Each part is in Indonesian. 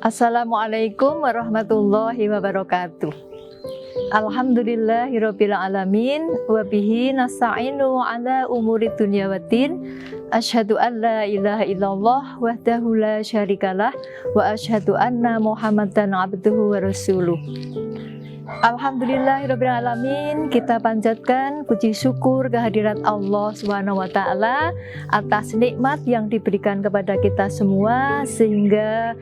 Assalamualaikum warahmatullahi wabarakatuh. Alhamdulillahirabbil alamin wa bihi nasta'inu ala umuri dunya waddin. Asyhadu an la ilaha illallah wahdahu la syarikalah wa asyhadu anna Muhammadan abduhu wa rasuluh. Alhamdulillahirabbil alamin, kita panjatkan puji syukur kehadirat Allah Subhanahu wa taala atas nikmat yang diberikan kepada kita semua, sehingga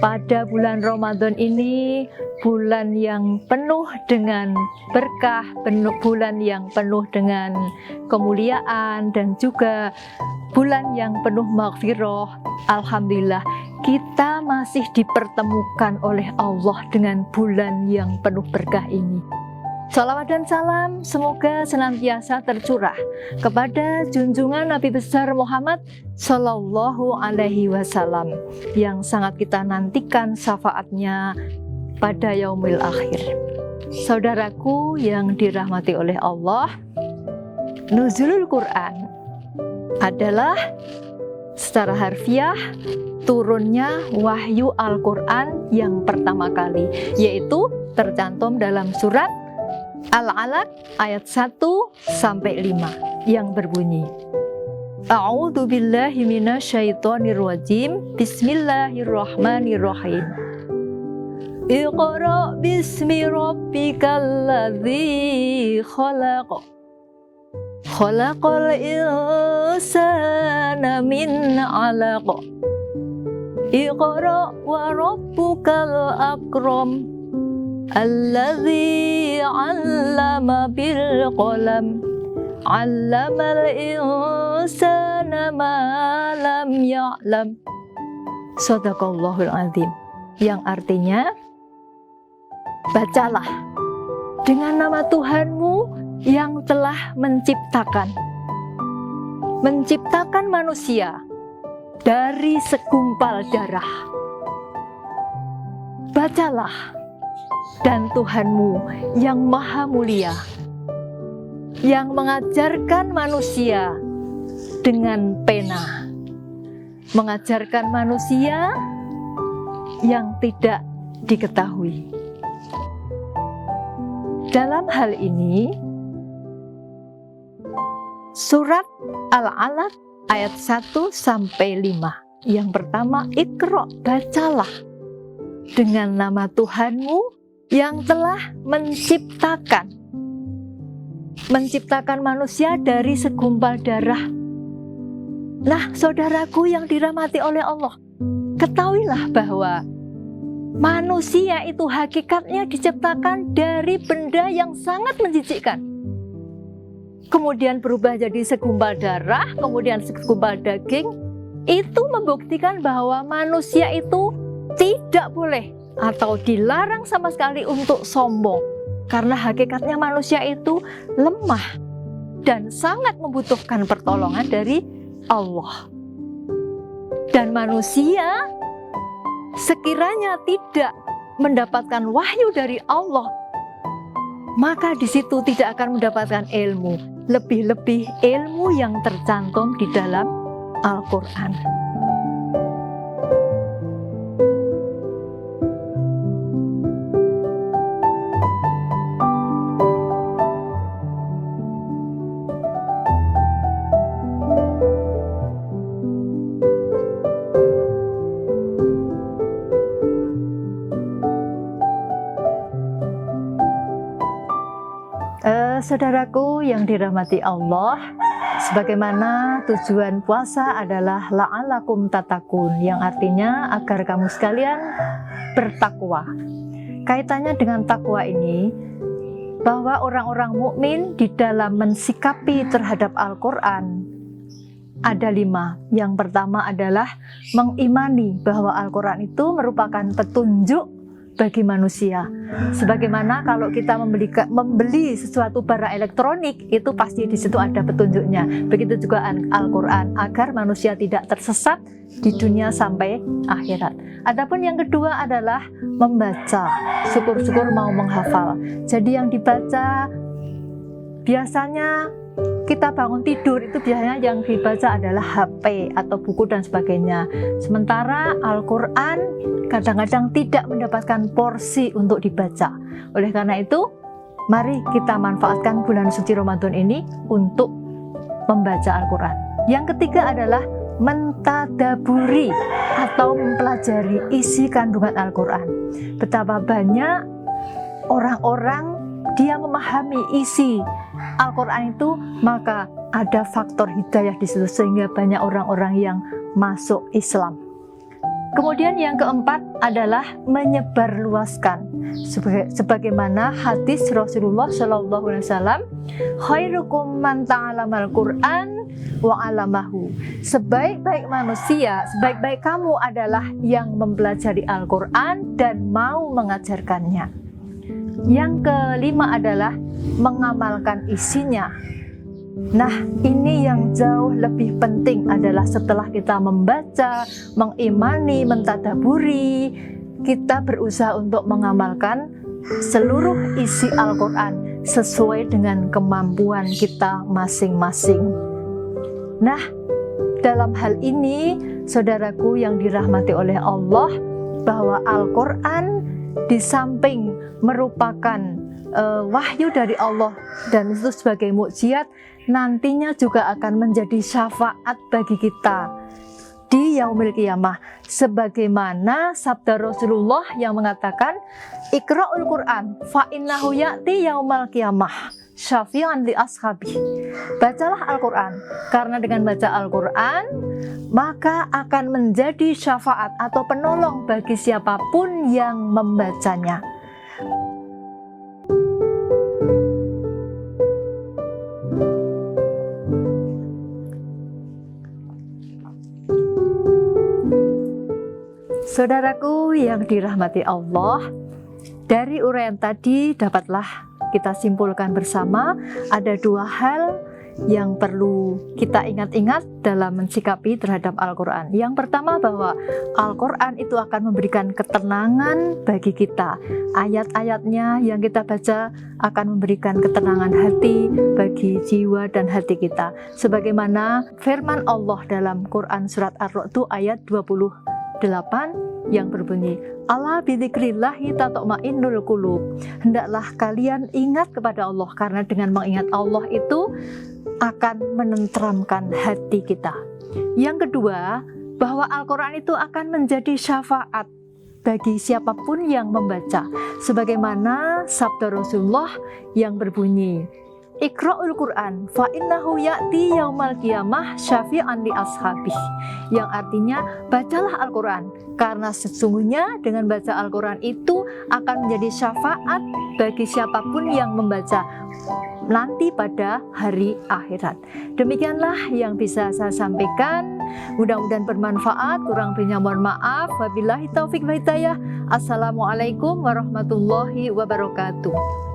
pada bulan Ramadan ini, bulan yang penuh dengan berkah, bulan yang penuh dengan kemuliaan, dan juga bulan yang penuh maghfirah. Alhamdulillah, kita masih dipertemukan oleh Allah dengan bulan yang penuh berkah ini. Salawat dan salam semoga senantiasa tercurah kepada junjungan Nabi besar Muhammad Sallallahu Alaihi Wasallam yang sangat kita nantikan syafaatnya pada yaumil akhir. Saudaraku yang dirahmati oleh Allah, nuzulul Quran adalah secara harfiah turunnya wahyu Al-Quran yang pertama kali, yaitu tercantum dalam surat Al-Alaq ayat 1-5 yang berbunyi, A'udzu billahi minasyaitonir rajim, Bismillahirrahmanirrahim. Iqra bismi rabbikal ladzi khalaq, khalaqal insana min 'alaq, Iqra wa rabbukal akram, alladzi 'allama bil qalam, 'allamal insana ma lam ya'lam. Shadaqallahul azim. Yang artinya, bacalah dengan nama Tuhanmu yang telah menciptakan manusia dari segumpal darah. Bacalah, dan Tuhanmu yang maha mulia, yang mengajarkan manusia dengan pena, mengajarkan manusia yang tidak diketahui. Dalam hal ini, surat Al-Alaq ayat 1-5. Yang pertama, Iqra, bacalah dengan nama Tuhanmu yang telah menciptakan manusia dari segumpal darah. Nah, saudaraku yang dirahmati oleh Allah, ketahuilah bahwa manusia itu hakikatnya diciptakan dari benda yang sangat menjijikkan, kemudian berubah jadi segumpal darah, kemudian segumpal daging. Itu membuktikan bahwa manusia itu tidak boleh atau dilarang sama sekali untuk sombong, karena hakikatnya manusia itu lemah dan sangat membutuhkan pertolongan dari Allah. Dan manusia sekiranya tidak mendapatkan wahyu dari Allah, maka di situ tidak akan mendapatkan ilmu, lebih-lebih ilmu yang tercantum di dalam Al-Quran. Saudaraku yang dirahmati Allah, sebagaimana tujuan puasa adalah la'alakum tatakun, yang artinya agar kamu sekalian bertakwa. Kaitannya dengan takwa ini, bahwa orang-orang mukmin di dalam mensikapi terhadap Al-Quran ada 5. Yang pertama adalah mengimani bahwa Al-Quran itu merupakan petunjuk bagi manusia. Sebagaimana kalau kita membeli sesuatu barang elektronik, itu pasti di situ ada petunjuknya. Begitu juga Al-Quran, agar manusia tidak tersesat di dunia sampai akhirat. Adapun yang kedua adalah membaca, syukur-syukur mau menghafal. Jadi yang dibaca biasanya kita bangun tidur itu biasanya yang dibaca adalah HP atau buku dan sebagainya. Sementara Al-Quran kadang-kadang tidak mendapatkan porsi untuk dibaca. Oleh karena itu, mari kita manfaatkan bulan suci Ramadan ini untuk membaca Al-Quran. Yang ketiga adalah mentadaburi atau mempelajari isi kandungan Al-Quran. Betapa banyak orang-orang dia memahami isi Al-Quran itu, maka ada faktor hidayah di situ sehingga banyak orang-orang yang masuk Islam. Kemudian yang keempat adalah menyebarluaskan, sebagaimana hadis Rasulullah SAW, khairukum man ta'alamal Qur'an wa 'alamahu. Sebaik-baik manusia, sebaik-baik kamu adalah yang mempelajari Al-Quran dan mau mengajarkannya. Yang kelima adalah mengamalkan isinya. Nah, ini yang jauh lebih penting adalah setelah kita membaca, mengimani, mentadaburi, kita berusaha untuk mengamalkan seluruh isi Al-Quran sesuai dengan kemampuan kita masing-masing. Nah, dalam hal ini, saudaraku yang dirahmati oleh Allah, bahwa Al-Quran di samping merupakan wahyu dari Allah dan itu sebagai mukjizat, nantinya juga akan menjadi syafaat bagi kita di yaumil qiyamah, sebagaimana sabda Rasulullah yang mengatakan, Iqra'ul Qur'an fa innahu ya'ti yaumal qiyamah syafi'an li ashabi. Bacalah Al-Quran, karena dengan baca Al-Quran maka akan menjadi syafaat atau penolong bagi siapapun yang membacanya. Saudaraku yang dirahmati Allah, dari uraian tadi dapatlah kita simpulkan bersama ada dua hal yang perlu kita ingat-ingat dalam mensikapi terhadap Al-Quran. Yang pertama, bahwa Al-Quran itu akan memberikan ketenangan bagi kita. Ayat-ayatnya yang kita baca akan memberikan ketenangan hati bagi jiwa dan hati kita. Sebagaimana firman Allah dalam Quran surat Ar-Ra'd ayat 28 yang berbunyi, Ala bidzikrillahi tatma'innul qulub. Hendaklah kalian ingat kepada Allah, karena dengan mengingat Allah itu akan menenteramkan hati kita. Yang kedua, bahwa Al-Quran itu akan menjadi syafaat bagi siapapun yang membaca, sebagaimana sabda Rasulullah yang berbunyi, Iqra'ul Qur'an fa innahu ya'ti yaumal qiyamah syafi'an li ashabih, yang artinya bacalah Al-Quran, karena sesungguhnya dengan baca Al-Quran itu akan menjadi syafaat bagi siapapun yang membaca nanti pada hari akhirat. Demikianlah yang bisa saya sampaikan, mudah-mudahan bermanfaat. Kurang lebihnya mohon maaf. Wabillahi taufik wa hidayah. Assalamualaikum warahmatullahi wabarakatuh.